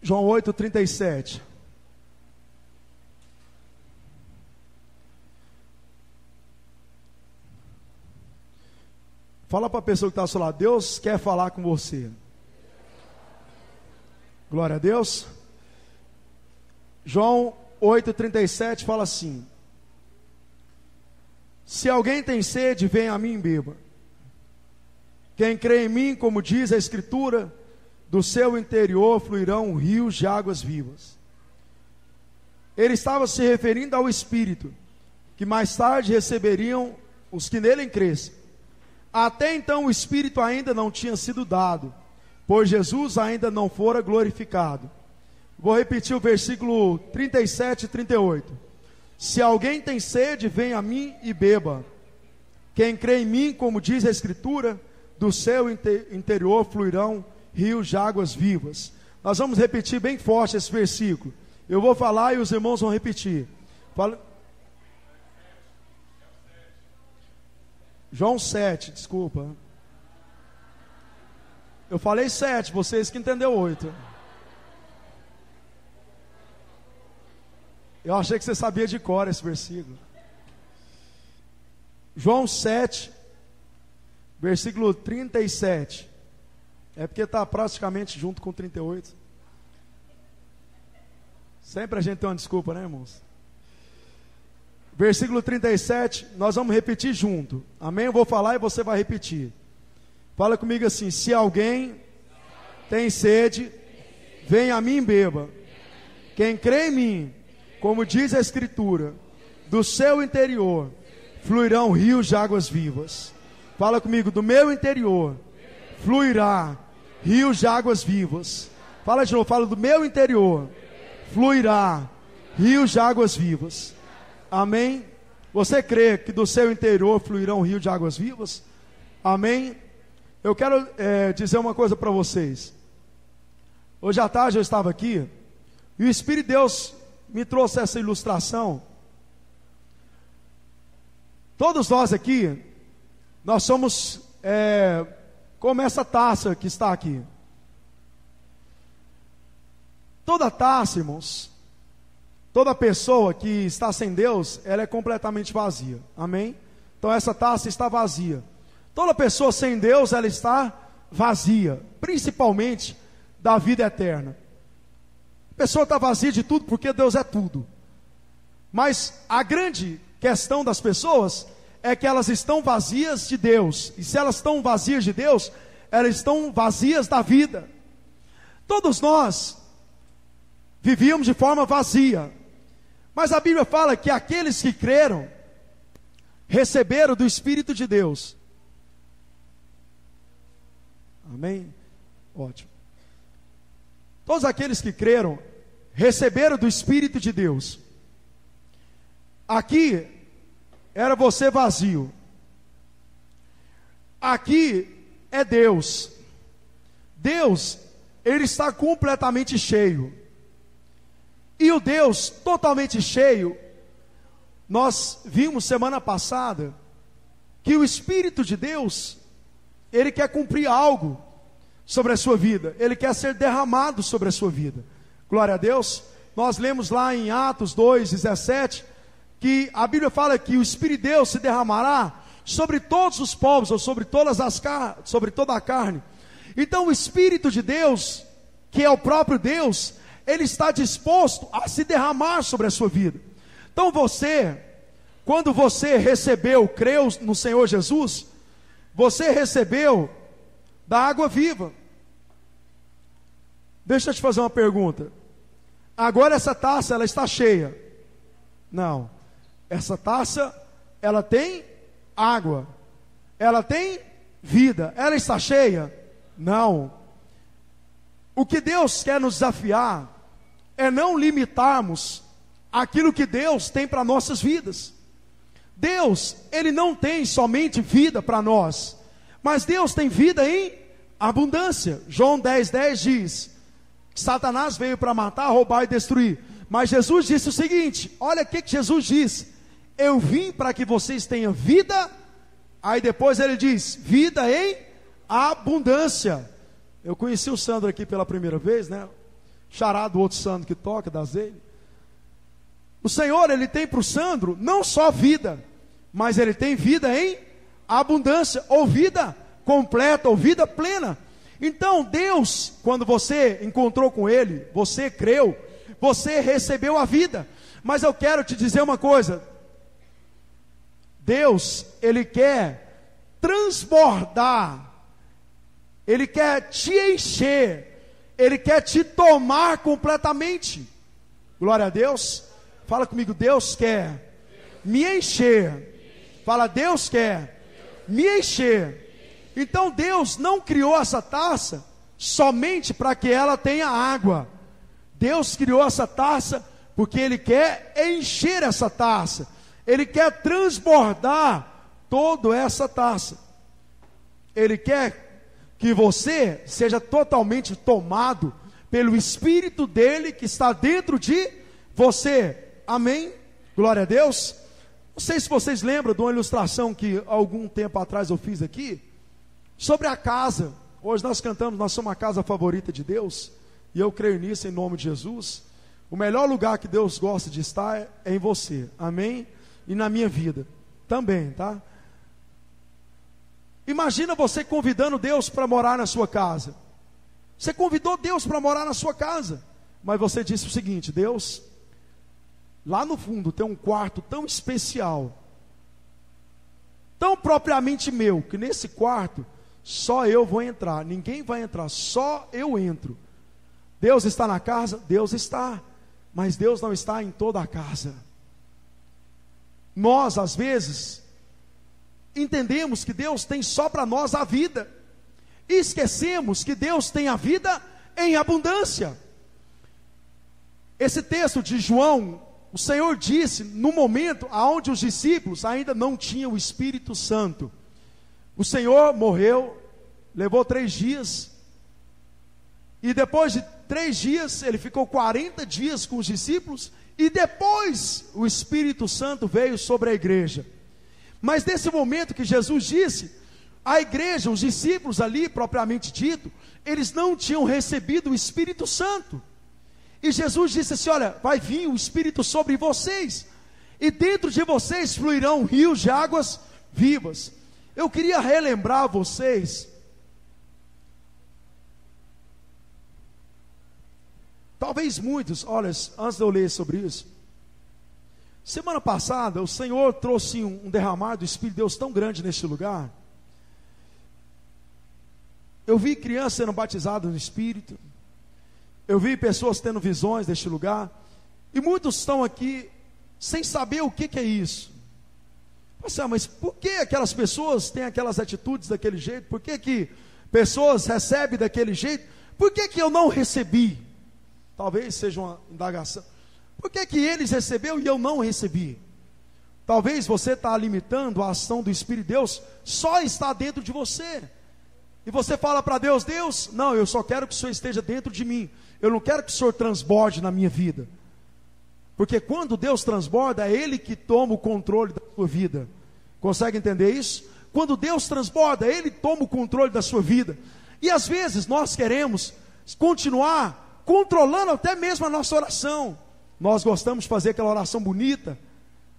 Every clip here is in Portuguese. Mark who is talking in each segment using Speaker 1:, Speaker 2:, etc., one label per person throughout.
Speaker 1: João 8:37. Fala para a pessoa que está ao seu lado: Deus quer falar com você. Glória a Deus. João 8:37 fala assim: se alguém tem sede, venha a mim e beba. Quem crê em mim, como diz a Escritura, do seu interior fluirão rios de águas vivas. Ele estava se referindo ao Espírito, que mais tarde receberiam os que nele crescem. Até então o Espírito ainda não tinha sido dado, pois Jesus ainda não fora glorificado. Vou repetir o versículo 37 e 38. Se alguém tem sede, venha a mim e beba. Quem crê em mim, como diz a Escritura, do seu interior fluirão rios de águas vivas. Nós vamos repetir bem forte esse versículo. Eu vou falar e os irmãos vão repetir. João 7, desculpa. Eu falei 7, vocês que entenderam 8. Eu achei que você sabia de cor esse versículo. João 7, versículo 37. É porque está praticamente junto com 38. Sempre a gente tem uma desculpa, né, irmãos? Versículo 37, nós vamos repetir junto. Amém? Eu vou falar e você vai repetir. Fala comigo assim: se alguém tem sede, venha a mim e beba. Quem crê em mim, como diz a Escritura, do seu interior fluirão rios de águas vivas. Fala comigo: do meu interior fluirá rios de águas vivas. Fala de novo, fala: do meu interior fluirá rios de águas vivas. Amém? Você crê que do seu interior fluirão rios de águas vivas? Amém? Eu quero dizer uma coisa para vocês. Hoje à tarde eu estava aqui e o Espírito de Deus me trouxe essa ilustração. Todos nós aqui, nós somos como essa taça que está aqui. Toda taça, irmãos, toda pessoa que está sem Deus, ela é completamente vazia. Amém? Então essa taça está vazia. Toda pessoa sem Deus, ela está vazia, principalmente da vida eterna. A pessoa está vazia de tudo porque Deus é tudo. Mas a grande questão das pessoas é que elas estão vazias de Deus. E se elas estão vazias de Deus, elas estão vazias da vida. Todos nós vivíamos de forma vazia. Mas a Bíblia fala que aqueles que creram, receberam do Espírito de Deus. Amém? Ótimo. Todos aqueles que creram, receberam do Espírito de Deus. Aqui, era você vazio. Aqui é Deus. Deus, Ele está completamente cheio. E o Deus totalmente cheio, nós vimos semana passada, que o Espírito de Deus, Ele quer cumprir algo sobre a sua vida. Ele quer ser derramado sobre a sua vida. Glória a Deus. Nós lemos lá em Atos 2:17, que a Bíblia fala que o Espírito de Deus se derramará sobre todos os povos, ou sobre sobre toda a carne. Então o Espírito de Deus, que é o próprio Deus, Ele está disposto a se derramar sobre a sua vida. Então você, quando você recebeu, creu no Senhor Jesus, você recebeu da água viva. Deixa eu te fazer uma pergunta. Agora essa taça, ela está cheia? Não. Essa taça, ela tem água. Ela tem vida. Ela está cheia? Não. O que Deus quer nos desafiar é não limitarmos aquilo que Deus tem para nossas vidas. Deus, Ele não tem somente vida para nós, mas Deus tem vida em abundância. João 10:10 diz que Satanás veio para matar, roubar e destruir. Mas Jesus disse o seguinte, olha o que Jesus disse: eu vim para que vocês tenham vida. Aí depois ele diz, vida em abundância. Eu conheci o Sandro aqui pela primeira vez, né? xará do outro Sandro que toca, das ele. O Senhor, Ele tem para o Sandro não só vida, mas Ele tem vida em abundância, ou vida completa, ou vida plena. Então Deus, quando você encontrou com Ele, você creu, você recebeu a vida. Mas eu quero te dizer uma coisa, Deus, Ele quer transbordar, Ele quer te encher, Ele quer te tomar completamente. Glória a Deus. Fala comigo, Deus quer me encher. Fala, Deus quer me encher. Então Deus não criou essa taça somente para que ela tenha água. Deus criou essa taça porque Ele quer encher essa taça. Ele quer transbordar toda essa taça. Ele quer que você seja totalmente tomado pelo Espírito dele que está dentro de você. Amém? Glória a Deus. Não sei se vocês lembram de uma ilustração que algum tempo atrás eu fiz aqui, sobre a casa. Hoje nós cantamos, nós somos a casa favorita de Deus, e eu creio nisso em nome de Jesus. O melhor lugar que Deus gosta de estar é em você, amém? E na minha vida também, tá? Imagina você convidando Deus para morar na sua casa. Você convidou Deus para morar na sua casa, mas você disse o seguinte: Deus, lá no fundo tem um quarto tão especial, tão propriamente meu, que nesse quarto só eu vou entrar, ninguém vai entrar, só eu entro. Deus está na casa? Deus está, mas Deus não está em toda a casa. Nós, às vezes, entendemos que Deus tem só para nós a vida, e esquecemos que Deus tem a vida em abundância. Esse texto de João, o Senhor disse, no momento onde os discípulos ainda não tinham o Espírito Santo, o Senhor morreu, levou 3 dias, e depois de 3 dias, Ele ficou 40 dias com os discípulos, e depois o Espírito Santo veio sobre a igreja. Mas nesse momento que Jesus disse, a igreja, os discípulos ali, propriamente dito, eles não tinham recebido o Espírito Santo. E Jesus disse assim: olha, vai vir o Espírito sobre vocês, e dentro de vocês fluirão rios de águas vivas. Eu queria relembrar vocês, talvez muitos, olha, antes de eu ler sobre isso, semana passada o Senhor trouxe um derramar do Espírito de Deus tão grande neste lugar. Eu vi crianças sendo batizadas no Espírito, eu vi pessoas tendo visões neste lugar, e muitos estão aqui sem saber o que é isso. Mas por que aquelas pessoas têm aquelas atitudes daquele jeito? Por que pessoas recebem daquele jeito? Por que eu não recebi? Talvez seja uma indagação. Por que eles receberam e eu não recebi? Talvez você está limitando a ação do Espírito de Deus, só está dentro de você. E você fala para Deus: Deus, não, eu só quero que o Senhor esteja dentro de mim. Eu não quero que o Senhor transborde na minha vida. Porque quando Deus transborda, é Ele que toma o controle da sua vida. Consegue entender isso? Quando Deus transborda, Ele toma o controle da sua vida. E às vezes nós queremos continuar controlando até mesmo a nossa oração. Nós gostamos de fazer aquela oração bonita,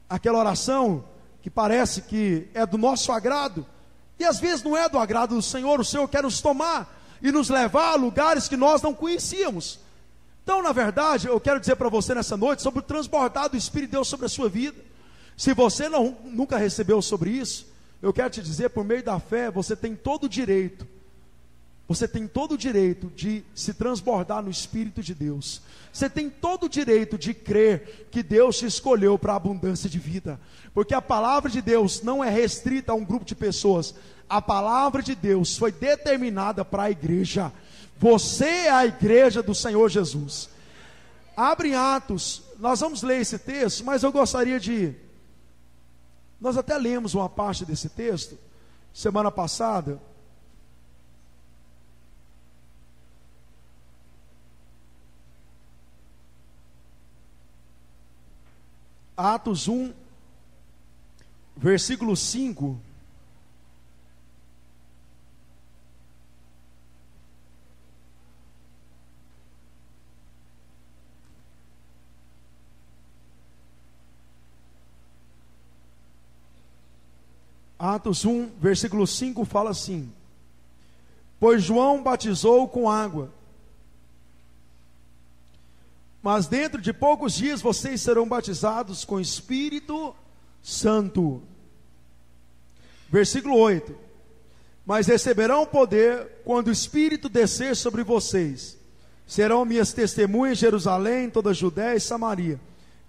Speaker 1: aquela oração que parece que é do nosso agrado, e às vezes não é do agrado do Senhor. O Senhor quer nos tomar e nos levar a lugares que nós não conhecíamos. Então, na verdade, eu quero dizer para você nessa noite sobre o transbordar do Espírito de Deus sobre a sua vida. Se você nunca recebeu sobre isso, eu quero te dizer, por meio da fé, você tem todo o direito. Você tem todo o direito de se transbordar no Espírito de Deus. Você tem todo o direito de crer que Deus te escolheu para a abundância de vida. Porque a palavra de Deus não é restrita a um grupo de pessoas. A palavra de Deus foi determinada para a igreja. Você é a igreja do Senhor Jesus. Abre em Atos, nós vamos ler esse texto, mas eu gostaria de... Nós até lemos uma parte desse texto semana passada. Atos 1, versículo 5. Atos 1, versículo 5 fala assim: pois João batizou com água, mas dentro de poucos dias vocês serão batizados com Espírito Santo. Versículo 8: mas receberão poder quando o Espírito descer sobre vocês. Serão minhas testemunhas em Jerusalém, toda a Judéia e Samaria,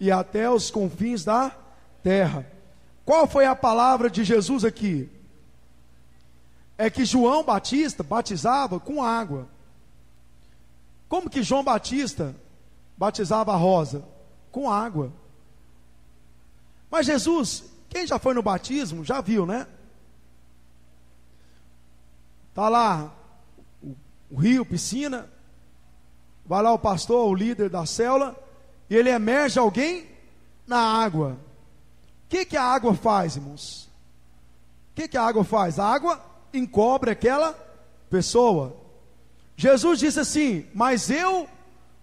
Speaker 1: e até os confins da terra. Qual foi a palavra de Jesus aqui? É que João Batista batizava com água. Como que João Batista batizava a rosa? Com água. Mas Jesus, quem já foi no batismo, já viu, né? Está lá o rio, piscina, vai lá o pastor, o líder da célula, e ele emerge alguém na água. O que a água faz, irmãos? O que a água faz? A água encobre aquela pessoa. Jesus disse assim: mas eu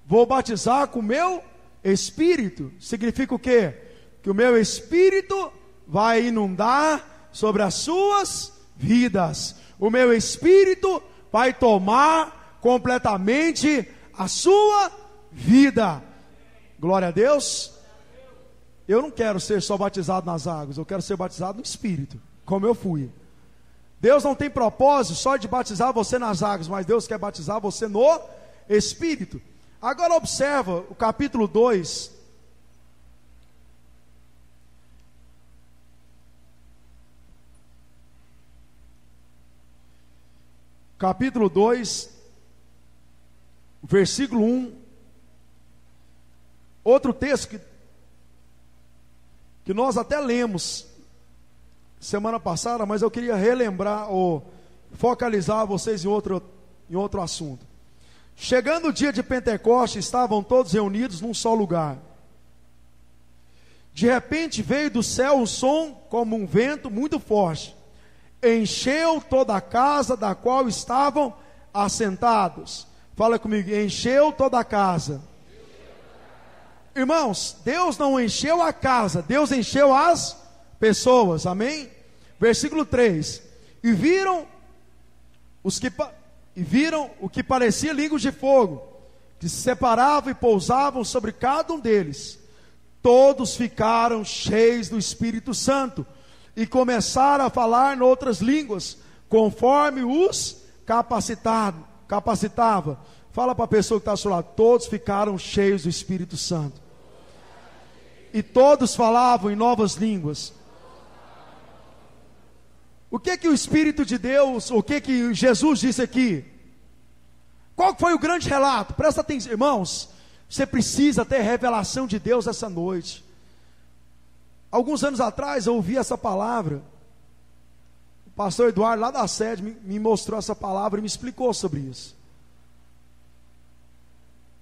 Speaker 1: vou batizar com o meu Espírito. Significa o quê? Que o meu Espírito vai inundar sobre as suas vidas. O meu Espírito vai tomar completamente a sua vida. Glória a Deus. Eu não quero ser só batizado nas águas, eu quero ser batizado no Espírito, como eu fui. Deus não tem propósito só de batizar você nas águas, mas Deus quer batizar você no Espírito. Agora observa o capítulo 2. Capítulo 2, versículo 1. Outro texto que nós até lemos semana passada, mas eu queria relembrar ou focalizar vocês em outro assunto. Chegando o dia de Pentecostes, estavam todos reunidos num só lugar. De repente veio do céu um som como um vento muito forte, encheu toda a casa da qual estavam assentados. Fala comigo: encheu toda a casa. Irmãos, Deus não encheu a casa, Deus encheu as pessoas, amém? Versículo 3: e viram o que parecia línguas de fogo, que se separavam e pousavam sobre cada um deles. Todos ficaram cheios do Espírito Santo e começaram a falar em outras línguas, conforme os capacitava. Fala para a pessoa que está ao seu lado: todos ficaram cheios do Espírito Santo. E todos falavam em novas línguas. O que o Espírito de Deus, o que Jesus disse aqui? Qual foi o grande relato? Presta atenção, irmãos. Você precisa ter revelação de Deus essa noite. Alguns anos atrás eu ouvi essa palavra. O pastor Eduardo lá da sede me mostrou essa palavra e me explicou sobre isso.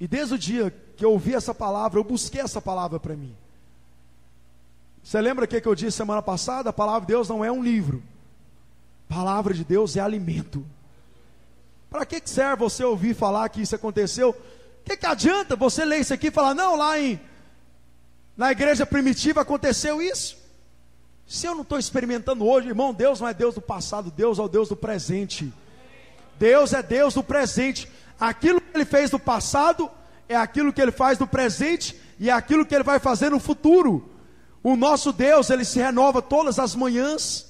Speaker 1: E desde o dia que eu ouvi essa palavra, eu busquei essa palavra para mim. Você lembra o que eu disse semana passada? A palavra de Deus não é um livro. A palavra de Deus é alimento. Para que serve você ouvir falar que isso aconteceu? O que adianta você ler isso aqui e falar: não, na igreja primitiva aconteceu isso? Se eu não estou experimentando hoje, irmão, Deus não é Deus do passado, Deus é o Deus do presente. Deus é Deus do presente. Aquilo que Ele fez no passado é aquilo que Ele faz no presente e é aquilo que Ele vai fazer no futuro. O nosso Deus, Ele se renova todas as manhãs.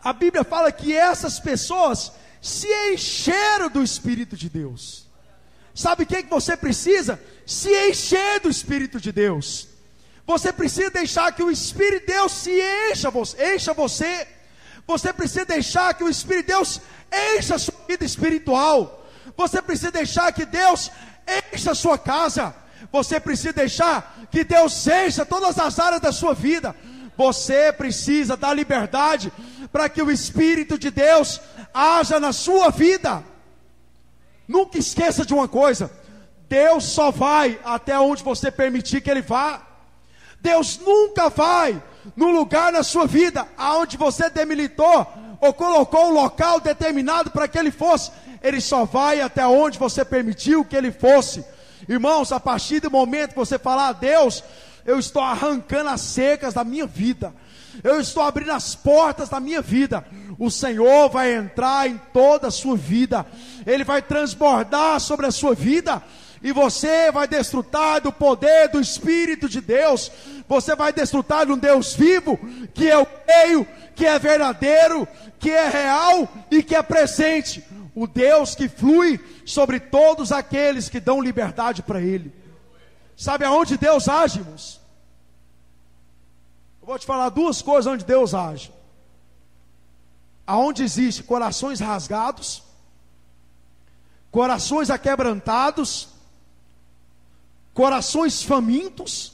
Speaker 1: A Bíblia fala que essas pessoas se encheram do Espírito de Deus. Sabe o que você precisa? Se encher do Espírito de Deus. Você precisa deixar que o Espírito de Deus se encha você. Você precisa deixar que o Espírito de Deus encha a sua vida espiritual. Você precisa deixar que Deus encha a sua casa. Você precisa deixar que Deus encha todas as áreas da sua vida. Você precisa dar liberdade para que o Espírito de Deus haja na sua vida. Nunca esqueça de uma coisa: Deus só vai até onde você permitir que Ele vá. Deus nunca vai no lugar na sua vida aonde você demilitou ou colocou um local determinado para que Ele fosse. Ele só vai até onde você permitiu que Ele fosse. Irmãos, a partir do momento que você falar: Deus, eu estou arrancando as secas da minha vida, eu estou abrindo as portas da minha vida. O Senhor vai entrar em toda a sua vida, Ele vai transbordar sobre a sua vida, e você vai desfrutar do poder do Espírito de Deus. Você vai desfrutar de um Deus vivo, que é o meio, que é verdadeiro, que é real e que é presente. O Deus que flui sobre todos aqueles que dão liberdade para Ele. Sabe aonde Deus age, irmãos? Eu vou te falar duas coisas onde Deus age. Aonde existe corações rasgados, corações aquebrantados, corações famintos,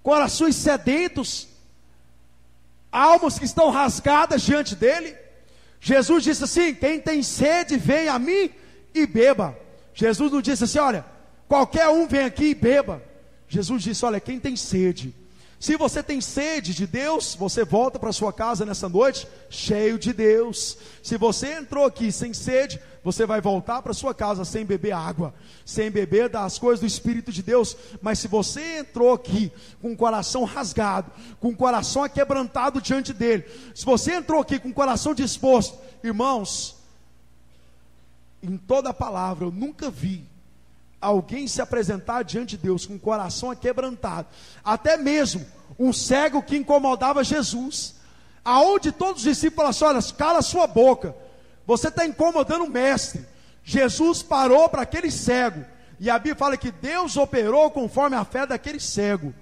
Speaker 1: corações sedentos, almas que estão rasgadas diante dele. Jesus disse assim: quem tem sede, vem a mim e beba. Jesus não disse assim: olha, qualquer um vem aqui e beba. Jesus disse: olha, quem tem sede. Se você tem sede de Deus, você volta para sua casa nessa noite cheio de Deus. Se você entrou aqui sem sede, você vai voltar para sua casa sem beber água, sem beber das coisas do Espírito de Deus. Mas se você entrou aqui com o coração rasgado, com o coração aquebrantado diante dele, se você entrou aqui com o coração disposto, irmãos, em toda a palavra eu nunca vi alguém se apresentar diante de Deus com o coração aquebrantado. Até mesmo um cego que incomodava Jesus, aonde todos os discípulos falaram assim: olha, cala a sua boca, você está incomodando o mestre. Jesus parou para aquele cego, e a Bíblia fala que Deus operou conforme a fé daquele cego.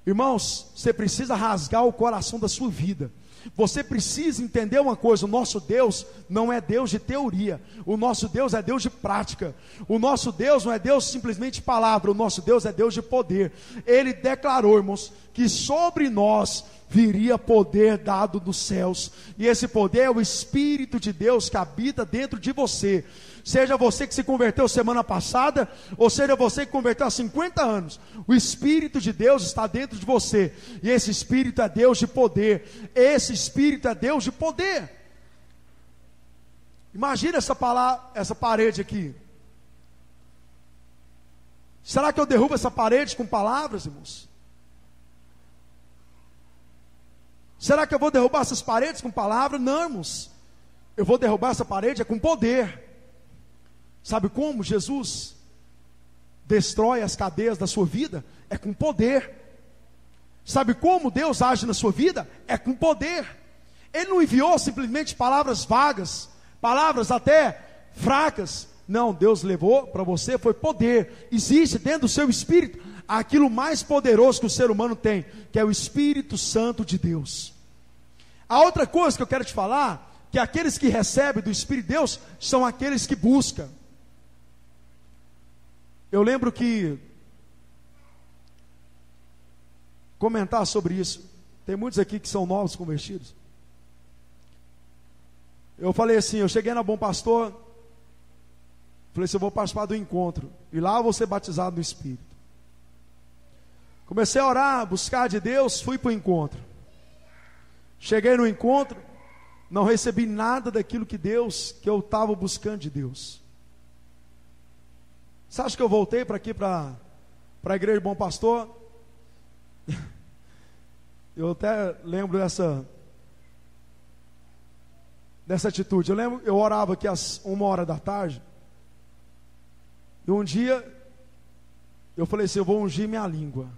Speaker 1: Irmãos, você precisa rasgar o coração da sua vida. Você precisa entender uma coisa: o nosso Deus não é Deus de teoria, o nosso Deus é Deus de prática. O nosso Deus não é Deus simplesmente de palavra, o nosso Deus é Deus de poder. Ele declarou, irmãos, que sobre nós viria poder dado dos céus, e esse poder é o Espírito de Deus que habita dentro de você. Seja você que se converteu semana passada, ou seja você que converteu há 50 anos, o Espírito de Deus está dentro de você, e esse Espírito é Deus de poder. Esse Espírito é Deus de poder. Imagina essa parede aqui. Será que eu derrubo essa parede com palavras, irmãos? Será que eu vou derrubar essas paredes com palavras? Não, irmãos. Eu vou derrubar essa parede com poder. Sabe como Jesus destrói as cadeias da sua vida? É com poder. Sabe como Deus age na sua vida? É com poder. Ele não enviou simplesmente palavras vagas, palavras até fracas. Não, Deus levou para você, foi poder. Existe dentro do seu espírito aquilo mais poderoso que o ser humano tem, que é o Espírito Santo de Deus. A outra coisa que eu quero te falar, que aqueles que recebem do Espírito de Deus, são aqueles que buscam. Eu lembro que, comentar sobre isso, tem muitos aqui que são novos convertidos. Eu falei assim, eu cheguei na Bom Pastor, falei assim: eu vou participar do encontro, e lá eu vou ser batizado no Espírito. Comecei a orar, buscar de Deus, fui para o encontro. Cheguei no encontro, não recebi nada daquilo que eu estava buscando de Deus. Você acha que eu voltei para aqui, para a igreja de Bom Pastor? Eu até lembro dessa atitude. Eu orava aqui às 1h da tarde, e um dia eu falei assim: eu vou ungir minha língua,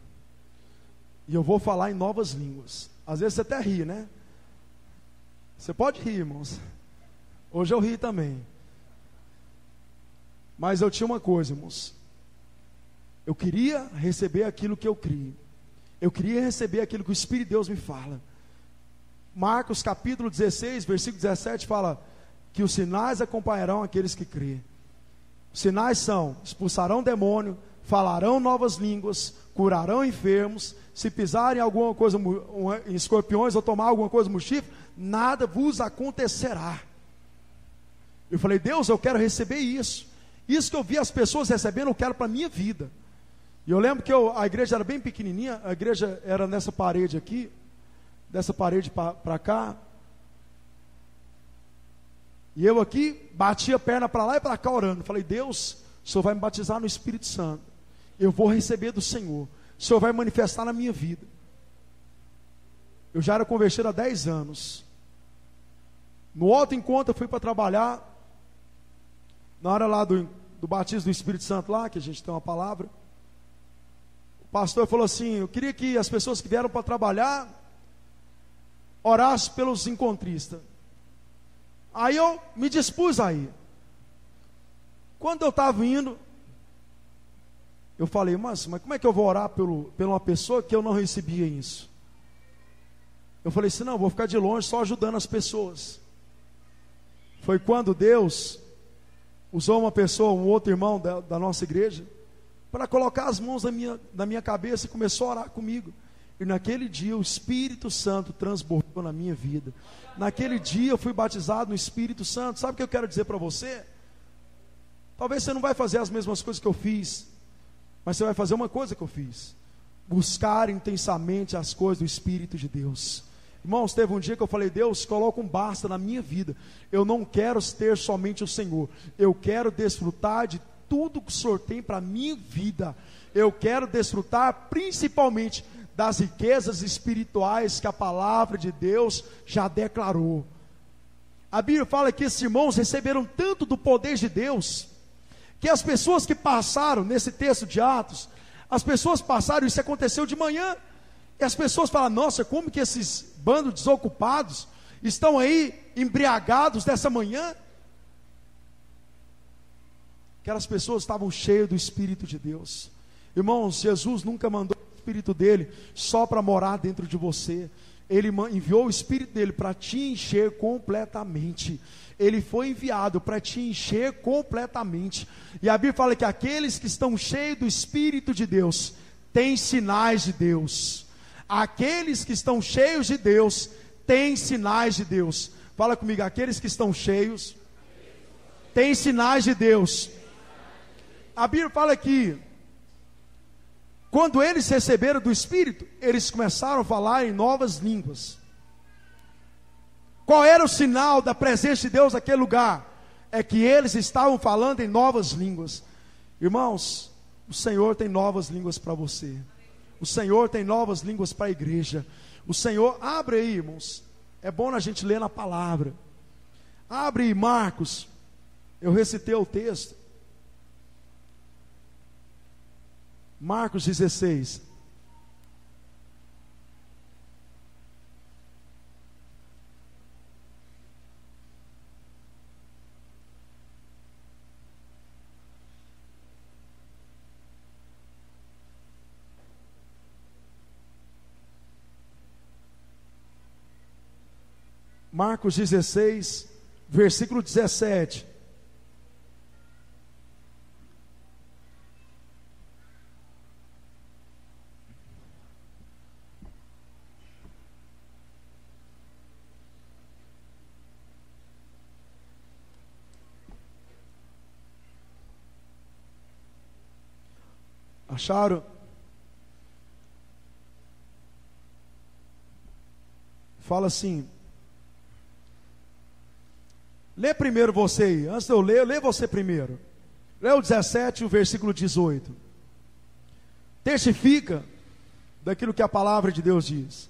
Speaker 1: e eu vou falar em novas línguas. Às vezes você até ri, né? Você pode rir, irmãos. Hoje eu ri também. Mas eu tinha uma coisa, irmãos. Eu queria receber aquilo que eu crio. Eu queria receber aquilo que o Espírito de Deus me fala. Marcos capítulo 16, versículo 17 fala que os sinais acompanharão aqueles que crêem. Os sinais são: expulsarão demônio, falarão novas línguas, curarão enfermos, se pisarem alguma coisa, em escorpiões, ou tomar alguma coisa mortífera, nada vos acontecerá. Eu falei: Deus, eu quero receber isso. Isso que eu vi as pessoas recebendo, eu quero para a minha vida. E eu lembro que a igreja era bem pequenininha, a igreja era nessa parede aqui, dessa parede para cá. E eu aqui, batia a perna para lá e para cá orando. Falei: Deus, o Senhor vai me batizar no Espírito Santo. Eu vou receber do Senhor. O Senhor vai manifestar na minha vida. Eu já era convertido há 10 anos. No outro encontro eu fui para trabalhar, na hora lá do batismo do Espírito Santo lá, que a gente tem uma palavra. O pastor falou assim: eu queria que as pessoas que vieram para trabalhar orassem pelos encontristas. Aí eu me dispus a ir. Quando eu estava indo, eu falei: mas como é que eu vou orar por uma pessoa que eu não recebia isso? Eu falei assim: não, vou ficar de longe só ajudando as pessoas. Foi quando Deus usou uma pessoa, um outro irmão da nossa igreja, para colocar as mãos na minha cabeça e começou a orar comigo. E naquele dia o Espírito Santo transbordou na minha vida. Naquele dia eu fui batizado no Espírito Santo. Sabe o que eu quero dizer para você? Talvez você não vai fazer as mesmas coisas que eu fiz, mas você vai fazer uma coisa que eu fiz: buscar intensamente as coisas do Espírito de Deus. Irmãos, teve um dia que eu falei: Deus, coloca um basta na minha vida. Eu não quero ter somente o Senhor, eu quero desfrutar de tudo que o Senhor tem para a minha vida. Eu quero desfrutar principalmente das riquezas espirituais que a palavra de Deus já declarou. A Bíblia fala que esses irmãos receberam tanto do poder de Deus, que as pessoas que passaram nesse texto de Atos, as pessoas passaram, isso aconteceu de manhã, e as pessoas falam: nossa, como que esses bandos desocupados estão aí embriagados dessa manhã? Aquelas pessoas estavam cheias do Espírito de Deus. Irmãos, Jesus nunca mandou o Espírito dele só para morar dentro de você. Ele enviou o Espírito dele para te encher completamente. Ele foi enviado para te encher completamente. E a Bíblia fala que aqueles que estão cheios do Espírito de Deus têm sinais de Deus. Aqueles que estão cheios de Deus têm sinais de Deus. Fala comigo: aqueles que estão cheios têm sinais de Deus. A Bíblia fala que quando eles receberam do Espírito, eles começaram a falar em novas línguas. Qual era o sinal da presença de Deus naquele lugar? É que eles estavam falando em novas línguas. Irmãos, o Senhor tem novas línguas para você. O Senhor tem novas línguas para a igreja. O Senhor, abre aí, irmãos. É bom a gente ler na palavra. Abre aí, Marcos. Eu recitei o texto. Marcos 16. Marcos 16, versículo 17. Acharam? Fala assim. Lê primeiro você aí. Antes de eu ler, lê você primeiro. Lê o 17 e o versículo 18. Testifica daquilo que a palavra de Deus diz.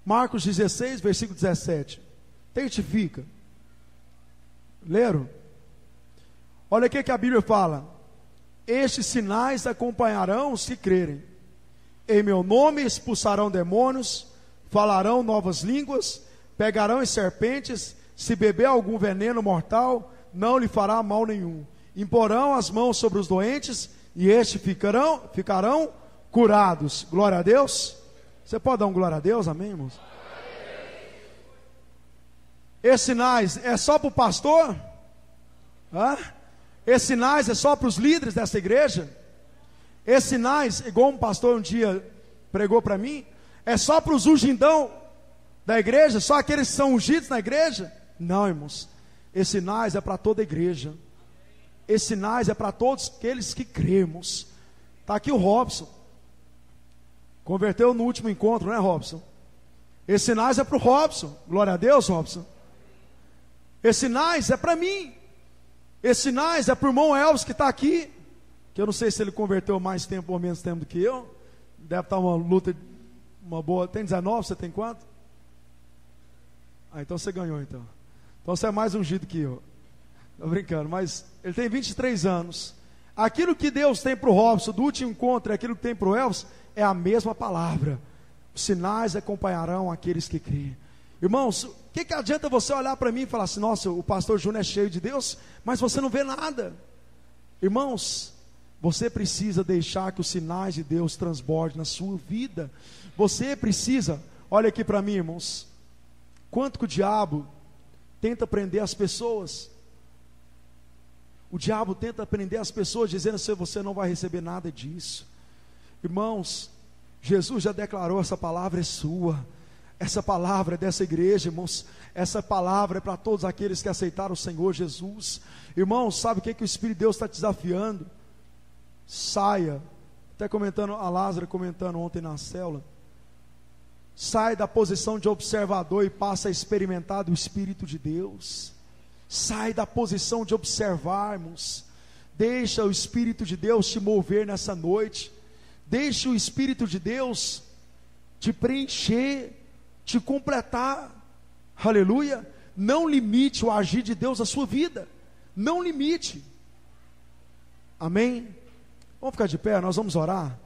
Speaker 1: Marcos 16, versículo 17. Testifica. Leram? Olha o que a Bíblia fala. Estes sinais acompanharão os que crerem. Em meu nome expulsarão demônios, falarão novas línguas, pegarão em serpentes, se beber algum veneno mortal, não lhe fará mal nenhum. Imporão as mãos sobre os doentes, e estes ficarão curados. Glória a Deus. Você pode dar um glória a Deus, amém, irmãos? Esses sinais é só para o pastor? Esses sinais é só para os líderes dessa igreja? Esses sinais, igual um pastor um dia pregou para mim, é só para os ungidão da igreja? Só aqueles que são ungidos na igreja? Não, irmãos. Esses sinais é para toda a igreja. Esses sinais é para todos aqueles que cremos. Está aqui o Robson. Converteu no último encontro, não é, Robson? Esses sinais é para o Robson. Glória a Deus, Robson. Esses sinais é para mim. Esses sinais é para o irmão Elvis que está aqui, que eu não sei se ele converteu mais tempo ou menos tempo do que eu. Deve estar uma luta Uma boa. Tem 19, você tem quanto? Então você ganhou então. Então você é mais ungido que eu. Estou brincando, mas ele tem 23 anos. Aquilo que Deus tem para o Robson do último encontro e aquilo que tem para o Elvis é a mesma palavra. Os sinais acompanharão aqueles que creem. Irmãos, o que adianta você olhar para mim e falar assim: nossa, o pastor Júnior é cheio de Deus, mas você não vê nada. Irmãos, você precisa deixar que os sinais de Deus transbordem na sua vida. Você precisa, olha aqui para mim, irmãos, quanto que o diabo tenta prender as pessoas. O diabo tenta prender as pessoas dizendo assim: você não vai receber nada disso. Irmãos, Jesus já declarou: essa palavra é sua, essa palavra é dessa igreja, irmãos, essa palavra é para todos aqueles que aceitaram o Senhor Jesus. Irmãos, sabe o que o Espírito de Deus está te desafiando? Saia, até comentando, a Lázaro comentando ontem na célula, sai da posição de observador e passa a experimentar do Espírito de Deus. Sai da posição de observarmos. Deixa o Espírito de Deus te mover nessa noite. Deixa o Espírito de Deus te preencher, te completar. Aleluia. Não limite o agir de Deus na sua vida. Não limite. Amém? Vamos ficar de pé, nós vamos orar.